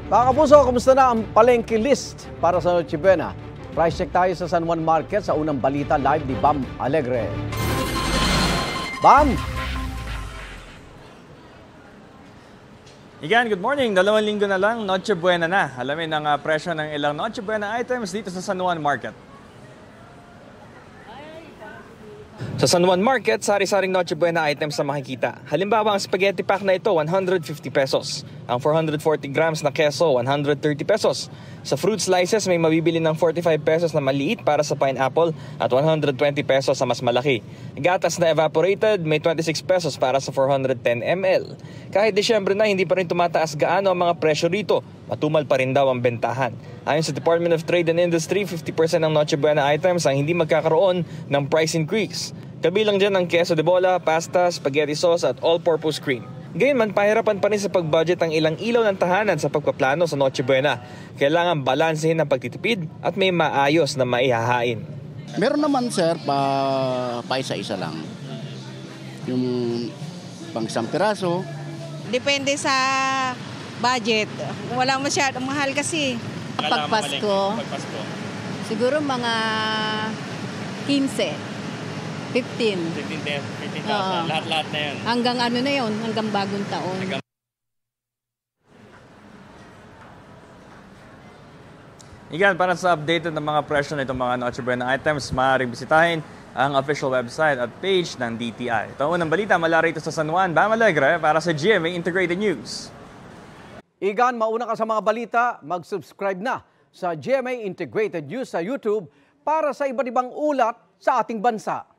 Mga kapuso, kumusta na ang palengke list para sa Noche Buena? Price check tayo sa San Juan Market sa unang balita live ni Bam Alegre. Bam! Igan, good morning. 2 linggo na lang, Noche Buena na. Alamin ang presyo ng ilang Noche Buena items dito sa San Juan Market. Sa San Juan Market, sari-saring Noche Buena items na makikita. Halimbawa, ang spaghetti pack na ito, 150 pesos. Ang 440 grams na keso, 130 pesos. Sa fruit slices, may mabibili ng 45 pesos na maliit para sa pineapple at 120 pesos sa mas malaki. Gatas na evaporated, may 26 pesos para sa 410 ml. Kahit Disyembre na, hindi pa rin tumataas gaano ang mga presyo rito. Matumal pa rin daw ang bentahan. Ayon sa Department of Trade and Industry, 50% ng Noche Buena items ang hindi magkakaroon ng price increase. Kabilang dyan ang queso de bola, pasta, spaghetti sauce at all-purpose cream. Gayunman, pahirapan pa rin sa pag-budget ang ilang ilaw ng tahanan sa pagpaplano sa Noche Buena. Kailangan balansehin ang pagtitipid at may maayos na maihahain. Meron naman sir, pa isa-isa lang. Yung pang isang piraso. Depende sa budget. Wala masyadong mahal kasi. Pagpasko, siguro mga 15. 15,000, lahat-lahat na yun. Hanggang ano na yun, hanggang bagong taon. Igan, para sa updated ng mga presyo na itong mga Noche Buena items, maaaring bisitahin ang official website at page ng DTI. Ito ang unang balita mula rito sa San Juan, Bam Alegre para sa GMA Integrated News. Igan, mauna ka sa mga balita, mag-subscribe na sa GMA Integrated News sa YouTube para sa iba't ibang ulat sa ating bansa.